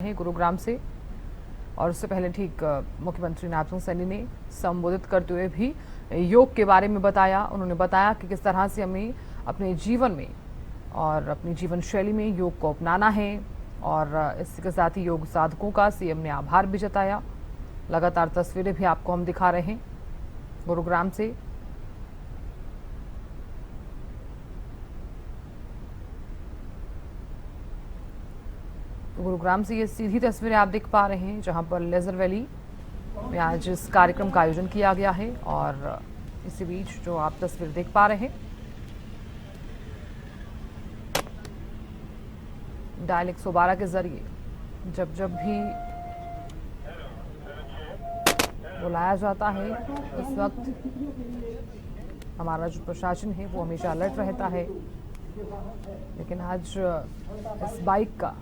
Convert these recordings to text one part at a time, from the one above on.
हैं गुरुग्राम से। और उससे पहले ठीक मुख्यमंत्री नाथन सैनी ने संबोधित करते हुए भी योग के बारे में बताया। उन्होंने बताया कि किस तरह से हमें अपने जीवन में और अपनी जीवन शैली में योग को अपनाना है। और इसके साथ ही योग साधकों का सीएम ने आभार भी जताया। लगातार तस्वीरें भी आपको हम दिखा रहे हैं गुरुग्राम से। तो गुरुग्राम से ये सीधी तस्वीरें आप देख पा रहे हैं, जहां पर लेजर वैली में आज इस कार्यक्रम का आयोजन किया गया है। और इसी बीच जो आप तस्वीर देख पा रहे हैं, डायल 112 के जरिए जब जब भी बुलाया जाता है उस वक्त हमारा जो प्रशासन है वो हमेशा अलर्ट रहता है। लेकिन आज इस बाइक का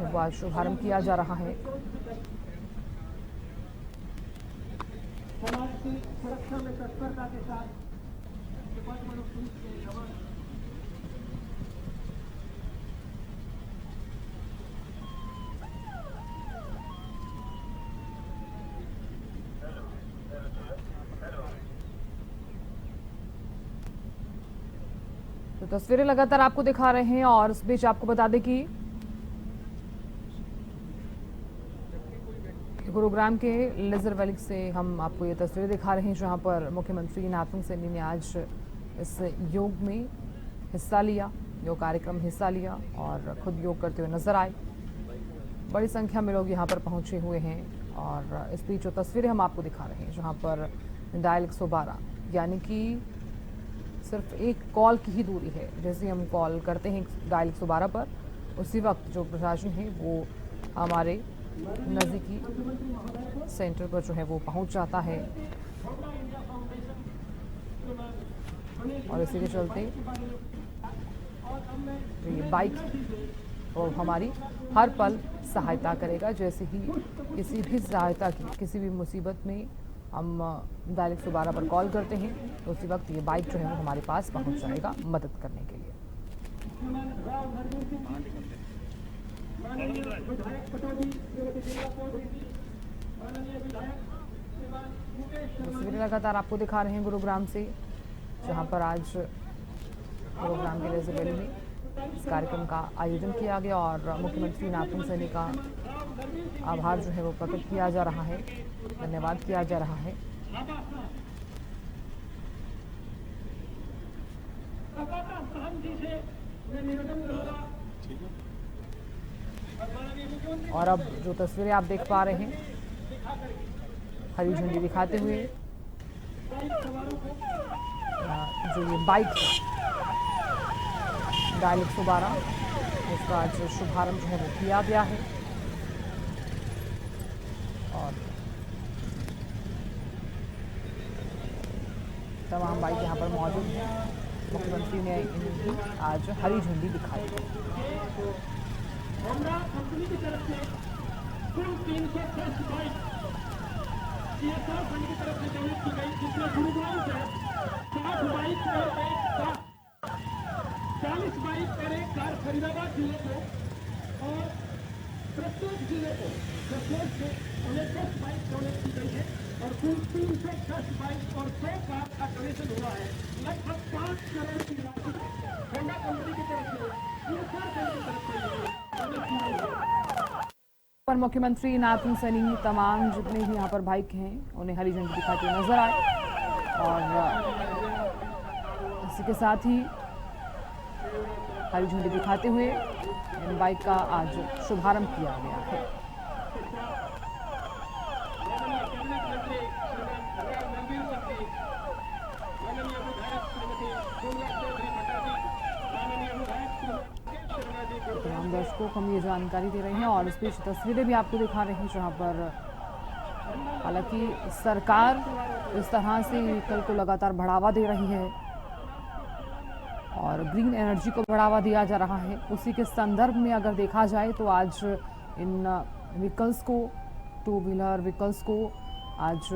वो आज शुभारंभ किया जा रहा है। समाज की सुरक्षा में तत्परता के साथ तो तस्वीरें लगातार आपको दिखा रहे हैं। और इस बीच आपको बता दें कि गुरुग्राम के लेजर वैली से हम आपको ये तस्वीरें दिखा रहे हैं, जहां पर मुख्यमंत्री नाथन सैनी ने आज इस योग में हिस्सा लिया, योग कार्यक्रम हिस्सा लिया और खुद योग करते हुए नजर आए। बड़ी संख्या में लोग यहां पर पहुंचे हुए हैं। और इस बीच जो तस्वीरें हम आपको दिखा रहे हैं, जहां पर डायल 112 यानी कि सिर्फ एक कॉल की ही दूरी है। जैसे हम कॉल करते हैं डायल 112 पर, उसी वक्त जो प्रशासन है वो हमारे नज़दीकी सेंटर पर जो है वो पहुंच जाता है। और इसी के चलते ये बाइक और हमारी हर पल सहायता करेगा। जैसे ही किसी भी सहायता की, किसी भी मुसीबत में हम डायल 112 पर कॉल करते हैं तो उसी वक्त ये बाइक जो है वो हमारे पास पहुंच जाएगा मदद करने के लिए। तस्वीरें लगातार आपको दिखा रहे हैं गुरुग्राम से, जहां पर आज गुरुग्राम के लेजर वैली में इस कार्यक्रम का आयोजन किया गया। और मुख्यमंत्री नाथन सैनी का आभार जो है वो प्रकट किया जा रहा है, धन्यवाद किया जा रहा है। और अब जो तस्वीरें आप देख पा रहे हैं, हरी झंडी दिखाते हुए जो ये बाइक है डायल 112, उसका आज शुभारंभ जो है वो किया गया है। और तमाम बाइक यहाँ पर मौजूद हैं। मुख्यमंत्री ने इन्हें आज हरी झंडी दिखाई। कंपनी की तरफ से कुल 310 बाइक CSR फंड की तरफ से डोनेट की गई, जिसमें गुरुग्राम से 60 बाइक और एक कार, 40 बाइक और एक कार फरीदाबाद जिले को और प्रत्येक जिले को 10 से उन्हें 10 बाइक डोनेट की गई है। और कुल 310 बाइक और 100 कार का डोनेशन हुआ है। लगभग 5 करोड़ की राशि होंडा कंपनी की तरफ से CSR फंड की तरफ से पर मुख्यमंत्री नाथन सैनी तमाम जितने भी यहाँ पर बाइक हैं उन्हें हरी झंडी दिखाते हुए नजर आए। और इसी के साथ ही हरी झंडी दिखाते हुए इन बाइक का आज शुभारंभ किया गया है। तमाम दर्शकों को हम ये जानकारी दे रहे हैं। और इस बीच तस्वीरें भी आपको दिखा रहे हैं, जहां पर हालांकि सरकार इस तरह से व्हीकल को लगातार बढ़ावा दे रही है और ग्रीन एनर्जी को बढ़ावा दिया जा रहा है। उसी के संदर्भ में अगर देखा जाए तो आज इन व्हीकल्स को, 2 व्हीलर व्हीकल्स को आज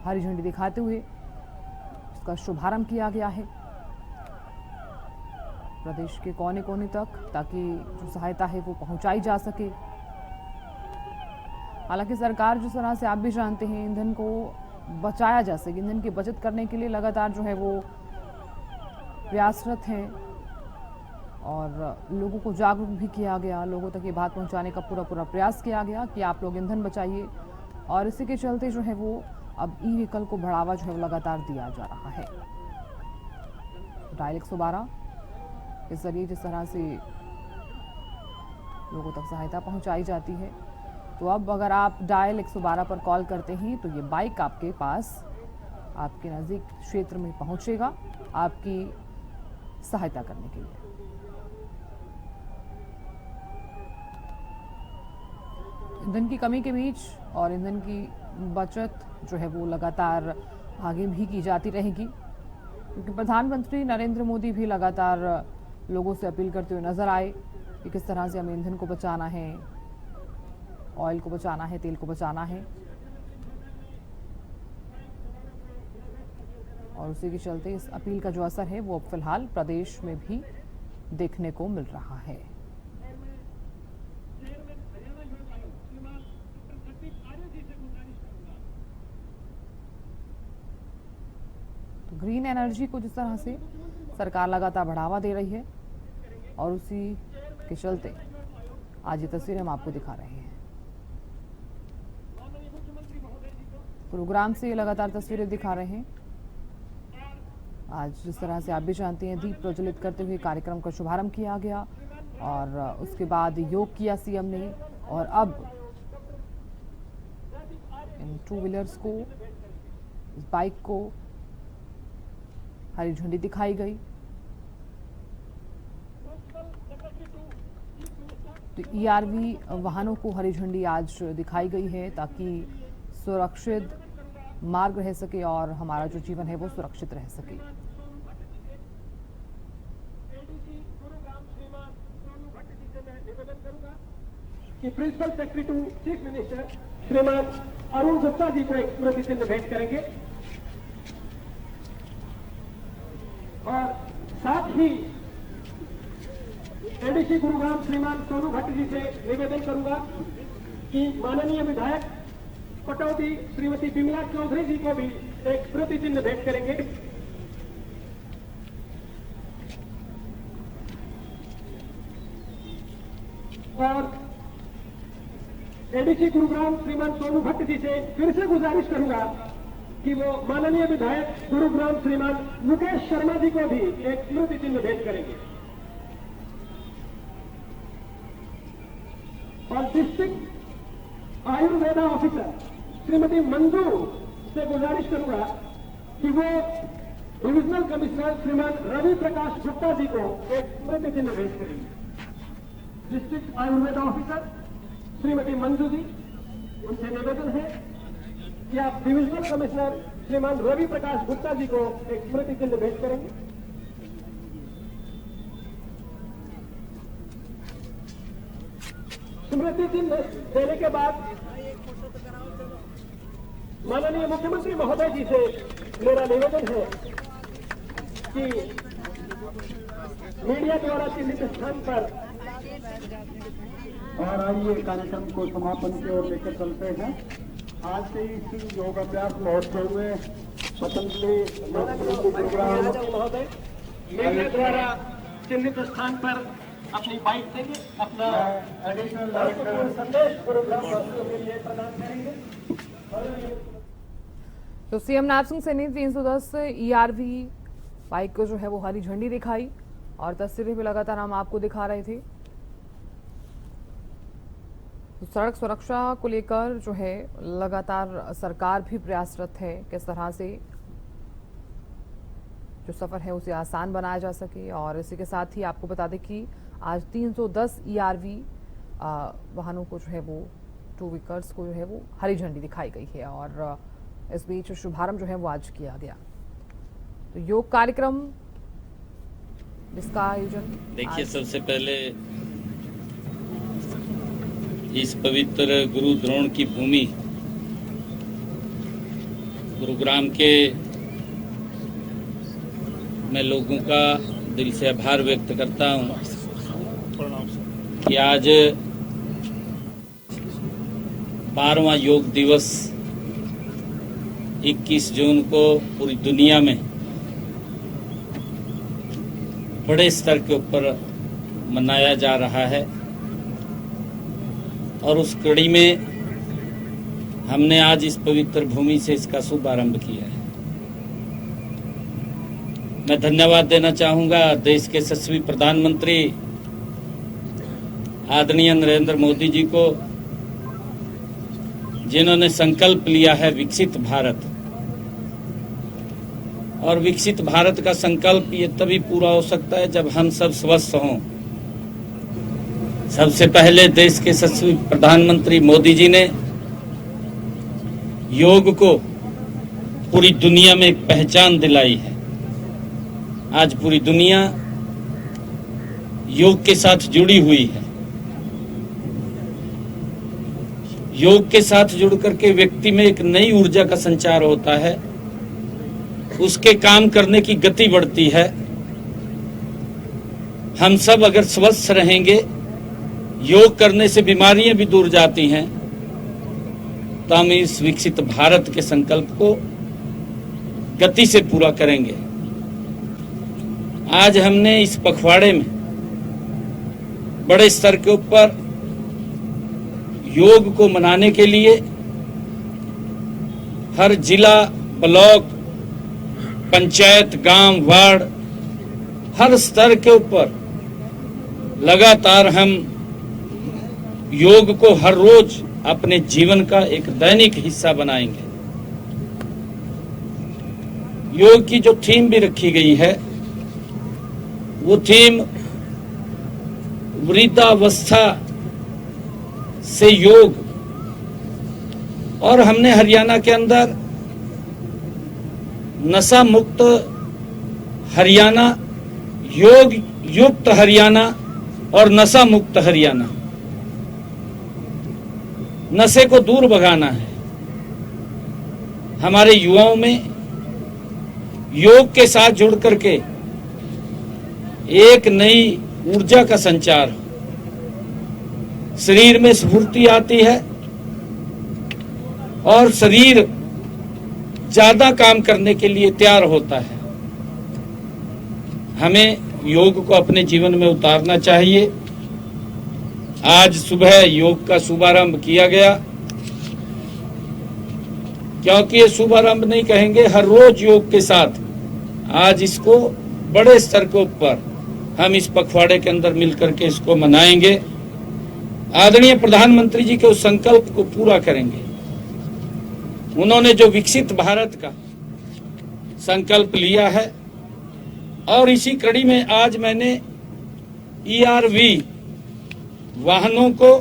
हरी झंडी दिखाते हुए इसका शुभारंभ किया गया है। प्रदेश के कोने कोने तक, ताकि जो सहायता है वो पहुंचाई जा सके। हालांकि सरकार जिस तरह से आप भी जानते हैं ईंधन को बचाया जा सके, ईंधन की बचत करने के लिए लगातार जो है वो प्रयासरत है और लोगों को जागरूक भी किया गया, लोगों तक ये बात पहुंचाने का पूरा प्रयास किया गया कि आप लोग ईंधन बचाइए। और इसी के चलते जो है वो अब ई व्हीकल को बढ़ावा जो है वो लगातार दिया जा रहा है। डायल 112 के जरिए जिस तरह से लोगों तक सहायता पहुंचाई जाती है, तो अब अगर आप डायल 112 पर कॉल करते हैं तो ये बाइक आपके पास, आपके नज़दीक क्षेत्र में पहुंचेगा आपकी सहायता करने के लिए। ईंधन की कमी के बीच और ईंधन की बचत जो है वो लगातार आगे भी की जाती रहेगी, क्योंकि प्रधानमंत्री नरेंद्र मोदी भी लगातार लोगों से अपील करते हुए नजर आए कि किस तरह से हमें ईंधन को बचाना है, ऑयल को बचाना है, तेल को बचाना है। और उसी के चलते इस अपील का जो असर है वो अब फिलहाल प्रदेश में भी देखने को मिल रहा है। तो ग्रीन एनर्जी को जिस तरह से सरकार लगातार बढ़ावा दे रही है और उसी के चलते आज ये तस्वीरें हम आपको दिखा रहे हैं। गुरुग्राम से लगातार तस्वीरें दिखा रहे हैं। आज जिस तरह से आप भी जानते हैं दीप प्रज्वलित करते हुए कार्यक्रम का शुभारंभ किया गया और उसके बाद योग किया सीएम ने, और अब इन टू व्हीलर्स को, इस बाइक को हरी झंडी दिखाई गई। तो ईआरवी वाहनों को हरी झंडी आज दिखाई गई है ताकि सुरक्षित मार्ग रह सके और हमारा जो जीवन है वो सुरक्षित रह सके। कि principal secretary to chief minister श्रीमान अरुण गुप्ता जी को एक स्मृति चिन्ह भेंट करेंगे और साथ ही एडीसी गुरुग्राम श्रीमान सोनू भट्ट जी से निवेदन करूंगा कि माननीय विधायक पटौदी श्रीमती बिमला चौधरी जी को भी एक स्मृति चिन्ह भेंट करेंगे। और एडीसी गुरुग्राम श्रीमान सोनू भट्ट जी से फिर से गुजारिश करूंगा कि वो माननीय विधायक गुरुग्राम श्रीमान मुकेश शर्मा जी को भी एक स्मृति चिन्ह भेंट करेंगे। और डिस्ट्रिक्ट आयुर्वेदा ऑफिसर श्रीमती मंजू से गुजारिश करूंगा कि वो डिविजनल कमिश्नर श्रीमान रवि प्रकाश गुप्ता जी को एक स्मृति चिन्ह भेंट करेंगे। डिस्ट्रिक्ट आयुर्वेदा ऑफिसर श्रीमती मंजू जी, उनसे निवेदन है कि आप डिविजनल कमिश्नर श्रीमान रवि प्रकाश गुप्ता जी को एक स्मृति चिन्ह भेंट करेंगे। स्मृति चिन्ह देने के बाद माननीय मुख्यमंत्री महोदय जी से मेरा निवेदन है कि मीडिया द्वारा चिन्हित स्थान पर और आइए कार्यक्रम को समापन की ओर लेकर चलते हैं। आज से इस योगाभ्यास महोत्सव में पतंजलि प्रोग्राम महोदय मीडिया द्वारा चिन्हित स्थान पर अपनी बाइक से अपना एडिशनल संदेश प्रोग्राम वासियों के लिए प्रदान करेंगे। तो सीएम नैब सिंह सैनी 310 ईआरवी बाइक को जो है वो हरी झंडी दिखाई और तस्वीरें भी लगातार हम आपको दिखा रहे थे। तो सड़क सुरक्षा को लेकर जो है लगातार सरकार भी प्रयासरत है, किस तरह से जो सफ़र है उसे आसान बनाया जा सके। और इसी के साथ ही आपको बता दें कि आज 310 ईआरवी वाहनों को जो है वो टू व्हीकल्स को जो है वो हरी झंडी दिखाई गई है और इस बीच शुभारंभ जो है वो आज किया गया। तो योग कार्यक्रम जिसका आयोजन देखिए, सबसे पहले इस पवित्र गुरु द्रोण की भूमि गुरुग्राम के में लोगों का दिल से आभार व्यक्त करता हूं कि आज 12वां योग दिवस 21 जून को पूरी दुनिया में बड़े स्तर के ऊपर मनाया जा रहा है और उस कड़ी में हमने आज इस पवित्र भूमि से इसका शुभारंभ किया है। मैं धन्यवाद देना चाहूंगा देश के यशस्वी प्रधानमंत्री आदरणीय नरेंद्र मोदी जी को, जिन्होंने संकल्प लिया है विकसित भारत। और विकसित भारत का संकल्प ये तभी पूरा हो सकता है जब हम सब स्वस्थ हों। सबसे पहले देश के यशस्वी प्रधानमंत्री मोदी जी ने योग को पूरी दुनिया में एक पहचान दिलाई है। आज पूरी दुनिया योग के साथ जुड़ी हुई है। योग के साथ जुड़ करके व्यक्ति में एक नई ऊर्जा का संचार होता है, उसके काम करने की गति बढ़ती है। हम सब अगर स्वस्थ रहेंगे, योग करने से बीमारियां भी दूर जाती हैं, तो हम इस विकसित भारत के संकल्प को गति से पूरा करेंगे। आज हमने इस पखवाड़े में बड़े स्तर के ऊपर योग को मनाने के लिए हर जिला, ब्लॉक, पंचायत, गांव, वार्ड, हर स्तर के ऊपर लगातार हम योग को हर रोज अपने जीवन का एक दैनिक हिस्सा बनाएंगे। योग की जो थीम भी रखी गई है, वो थीम वृद्धावस्था से योग, और हमने हरियाणा के अंदर नशा मुक्त हरियाणा, योग युक्त हरियाणा और नशा मुक्त हरियाणा, नशे को दूर भगाना है। हमारे युवाओं में योग के साथ जुड़ करके एक नई ऊर्जा का संचार, शरीर में स्फूर्ति आती है और शरीर ज्यादा काम करने के लिए तैयार होता है। हमें योग को अपने जीवन में उतारना चाहिए। आज सुबह योग का शुभारंभ किया गया, क्योंकि ये शुभारंभ नहीं कहेंगे, हर रोज योग के साथ आज इसको बड़े स्तर के ऊपर हम इस पखवाड़े के अंदर मिलकर के इसको मनाएंगे। आदरणीय प्रधानमंत्री जी के उस संकल्प को पूरा करेंगे। उन्होंने जो विकसित भारत का संकल्प लिया है, और इसी कड़ी में आज मैंने ERV वाहनों को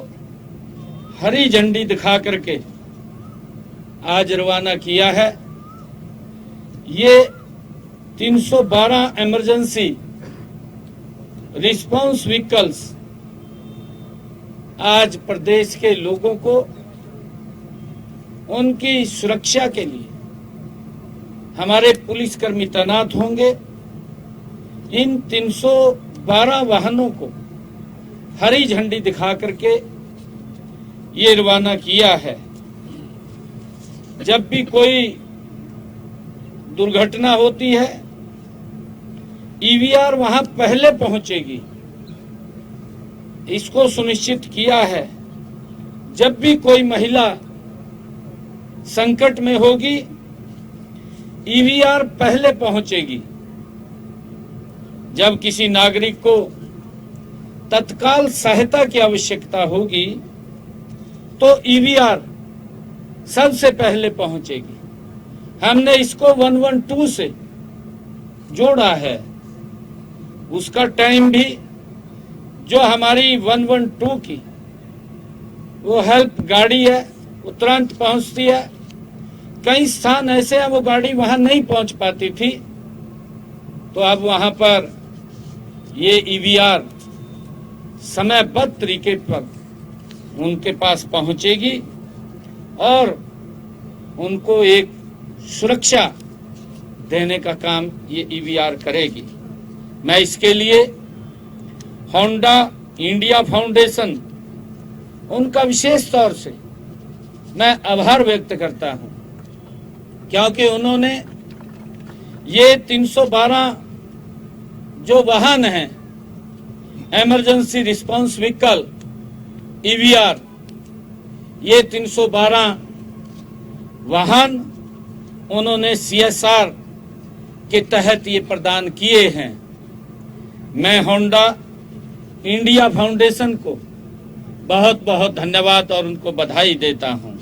हरी झंडी दिखा करके आज रवाना किया है। ये 312 इमरजेंसी रिस्पांस व्हीकल्स आज प्रदेश के लोगों को उनकी सुरक्षा के लिए हमारे पुलिसकर्मी तैनात होंगे। इन 312 वाहनों को हरी झंडी दिखा करके ये रवाना किया है। जब भी कोई दुर्घटना होती है, EVR वहां पहले पहुंचेगी, इसको सुनिश्चित किया है। जब भी कोई महिला संकट में होगी, EVR पहले पहुंचेगी। जब किसी नागरिक को तत्काल सहायता की आवश्यकता होगी, तो EVR सबसे पहले पहुंचेगी। हमने इसको 112 से जोड़ा है। उसका टाइम भी जो हमारी 112 की वो हेल्प गाड़ी है, वो तुरंत पहुंचती है। कई स्थान ऐसे हैं वो गाड़ी वहां नहीं पहुंच पाती थी, तो अब वहां पर ये EVR समयबद्ध तरीके पर उनके पास पहुंचेगी और उनको एक सुरक्षा देने का काम ये EVR करेगी। मैं इसके लिए होंडा इंडिया फाउंडेशन उनका विशेष तौर से मैं आभार व्यक्त करता हूं, क्योंकि उन्होंने ये 312 जो वाहन हैं, इमरजेंसी रिस्पांस व्हीकल EVR, ये 312 वाहन उन्होंने CSR के तहत ये प्रदान किए हैं। मैं होंडा इंडिया फाउंडेशन को बहुत बहुत धन्यवाद और उनको बधाई देता हूं।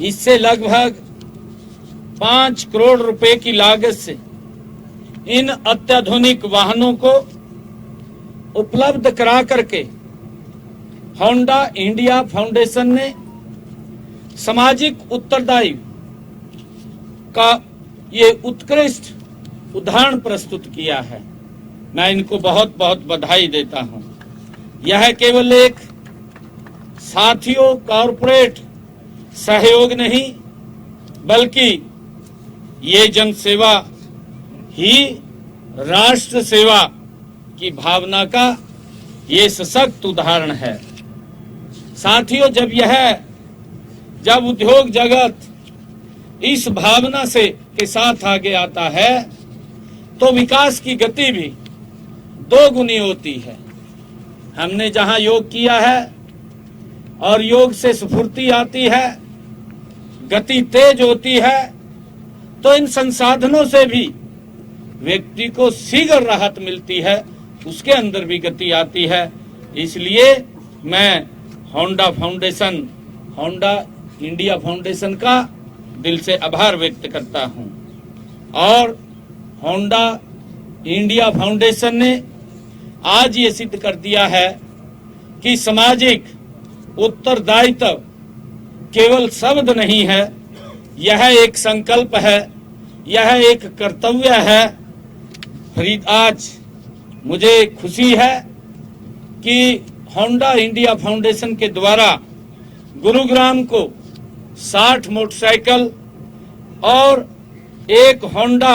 इससे लगभग 5 करोड़ रुपए की लागत से इन अत्याधुनिक वाहनों को उपलब्ध करा करके होंडा इंडिया फाउंडेशन ने सामाजिक उत्तरदायित्व का ये उत्कृष्ट उदाहरण प्रस्तुत किया है। मैं इनको बहुत बहुत बधाई देता हूं। यह केवल एक साथियों कॉरपोरेट सहयोग नहीं, बल्कि ये जनसेवा ही राष्ट्र सेवा की भावना का ये सशक्त उदाहरण है। साथियों, जब उद्योग जगत इस भावना से के साथ आगे आता है तो विकास की गति भी दोगुनी होती है। हमने जहां योग किया है और योग से स्फूर्ति आती है, गति तेज होती है, तो इन संसाधनों से भी व्यक्ति को शीघ्र राहत मिलती है, उसके अंदर भी गति आती है। इसलिए मैं होंडा इंडिया फाउंडेशन का दिल से आभार व्यक्त करता हूं। और होंडा इंडिया फाउंडेशन ने आज ये सिद्ध कर दिया है कि सामाजिक उत्तरदायित्व केवल शब्द नहीं है, यह एक संकल्प है, यह एक कर्तव्य है। आज मुझे खुशी है कि होंडा इंडिया फाउंडेशन के द्वारा गुरुग्राम को 60 मोटरसाइकिल और एक होंडा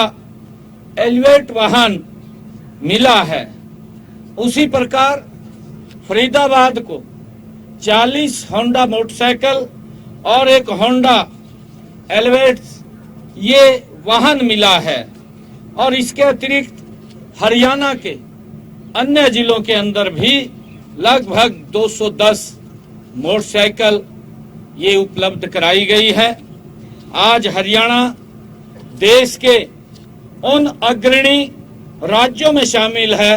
एलिवेट वाहन मिला है। उसी प्रकार फरीदाबाद को 40 होंडा मोटरसाइकिल और एक होंडा एलिवेट ये वाहन मिला है। और इसके अतिरिक्त हरियाणा के अन्य जिलों के अंदर भी लगभग 210 मोटरसाइकिल ये उपलब्ध कराई गई है। आज हरियाणा देश के उन अग्रणी राज्यों में शामिल है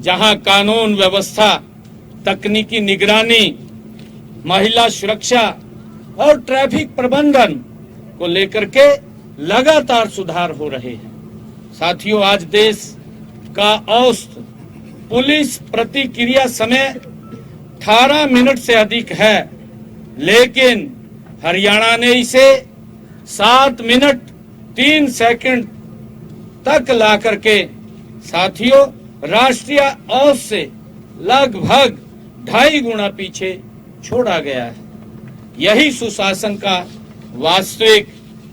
जहां कानून व्यवस्था, तकनीकी निगरानी, महिला सुरक्षा और ट्रैफिक प्रबंधन को लेकर के लगातार सुधार हो रहे हैं। साथियों, आज देश का औसत पुलिस प्रतिक्रिया समय 18 मिनट से अधिक है, लेकिन हरियाणा ने इसे 7 मिनट 3 सेकंड तक ला करके साथियों राष्ट्रीय औसत से लगभग 2.5 गुना पीछे छोड़ा गया है। यही सुशासन का वास्तविक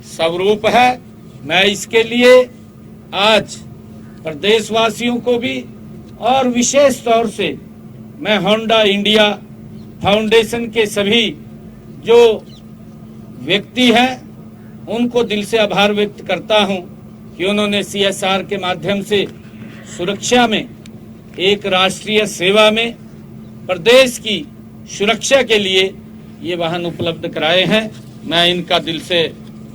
स्वरूप है। मैं इसके लिए आज प्रदेशवासियों को भी और विशेष तौर से मैं होंडा इंडिया फाउंडेशन के सभी जो व्यक्ति हैं उनको दिल से आभार व्यक्त करता हूं कि उन्होंने CSR के माध्यम से सुरक्षा में, एक राष्ट्रीय सेवा में प्रदेश की सुरक्षा के लिए ये वाहन उपलब्ध कराए हैं। मैं इनका दिल से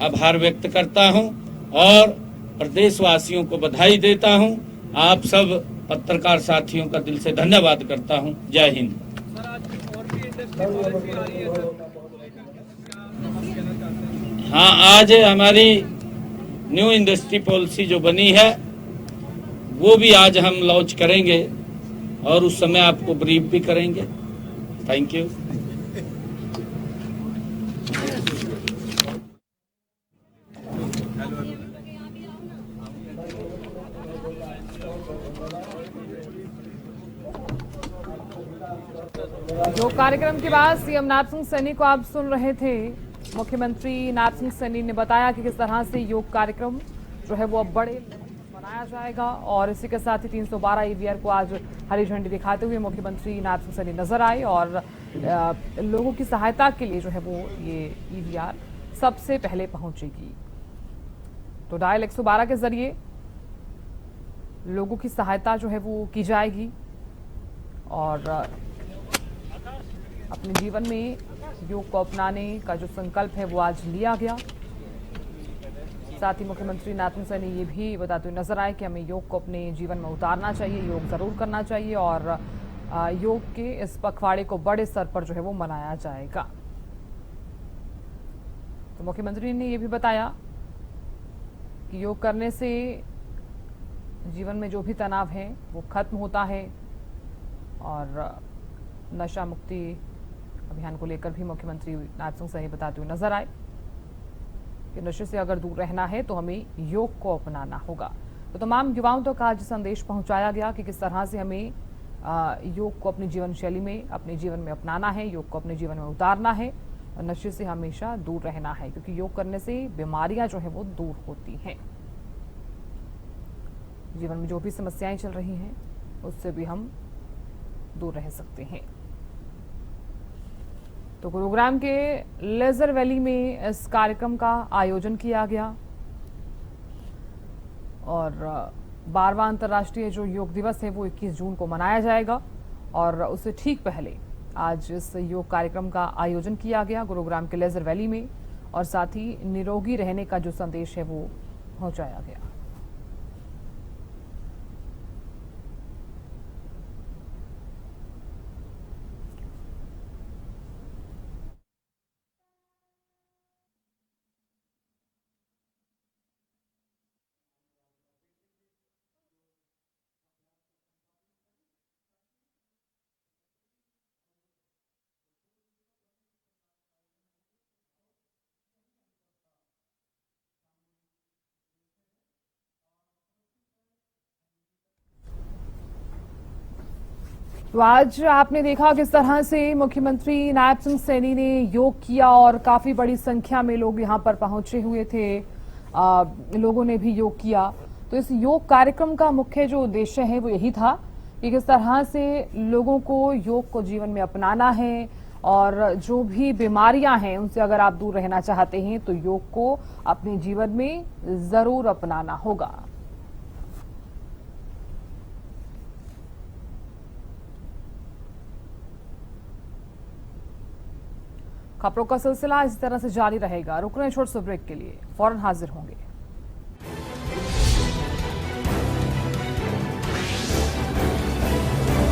आभार व्यक्त करता हूं और प्रदेशवासियों को बधाई देता हूं। आप सब पत्रकार साथियों का दिल से धन्यवाद करता हूं। जय हिंद। हाँ, आज हमारी न्यू इंडस्ट्री पॉलिसी जो बनी है वो भी आज हम लॉन्च करेंगे और उस समय आपको ब्रीफ भी करेंगे। Thank you. जो कार्यक्रम के बाद सीएम नायब सिंह सैनी को आप सुन रहे थे। मुख्यमंत्री नायब सिंह सैनी ने बताया कि किस तरह से योग कार्यक्रम जो है वो अब बड़े बनाया जाएगा। और इसी के साथ ही 312 ईवीआर को आज हरी झंडी दिखाते हुए मुख्यमंत्री नायब सिंह सैनी नजर आए और लोगों की सहायता के लिए जो है वो ये ईवीआर सबसे पहले पहुंचेगी। तो डायल 112 के जरिए लोगों की सहायता जो है वो की जाएगी और अपने जीवन में योग को अपनाने का जो संकल्प है वो आज लिया गया। साथ ही मुख्यमंत्री नायब सिंह सैनी ये भी बताते हुए नजर आए कि हमें योग को अपने जीवन में उतारना चाहिए, योग जरूर करना चाहिए और योग के इस पखवाड़े को बड़े स्तर पर जो है वो मनाया जाएगा। तो मुख्यमंत्री ने ये भी बताया कि योग करने से जीवन में जो भी तनाव है वो खत्म होता है और नशा मुक्ति अभियान को लेकर भी मुख्यमंत्री नायब सिंह सैनी बताते हुए नजर आए कि नशे से अगर दूर रहना है तो हमें योग को अपनाना होगा। तो तमाम युवाओं तक आज संदेश पहुंचाया गया कि किस तरह से हमें योग को अपनी जीवन शैली में, अपने जीवन में अपनाना है, योग को अपने जीवन में उतारना है और नशे से हमेशा दूर रहना है, क्योंकि योग करने से बीमारियां जो है वो दूर होती हैं। जीवन में जो भी समस्याएं चल रही हैं उससे भी हम दूर रह सकते हैं। तो गुरुग्राम के लेजर वैली में इस कार्यक्रम का आयोजन किया गया और 12वां अंतर्राष्ट्रीय जो योग दिवस है वो 21 जून को मनाया जाएगा और उससे ठीक पहले आज इस योग कार्यक्रम का आयोजन किया गया गुरुग्राम के लेजर वैली में और साथ ही निरोगी रहने का जो संदेश है वो पहुंचाया गया। तो आज आपने देखा किस तरह से मुख्यमंत्री नायब सिंह सैनी ने योग किया और काफी बड़ी संख्या में लोग यहां पर पहुंचे हुए थे। लोगों ने भी योग किया। तो इस योग कार्यक्रम का मुख्य जो उद्देश्य है वो यही था कि किस तरह से लोगों को योग को जीवन में अपनाना है और जो भी बीमारियां हैं उनसे अगर आप दूर रहना चाहते हैं तो योग को अपने जीवन में जरूर अपनाना होगा। खबरों का सिलसिला इस तरह से जारी रहेगा। रुक रहे हैं छोटे से ब्रेक के लिए, फौरन हाजिर होंगे।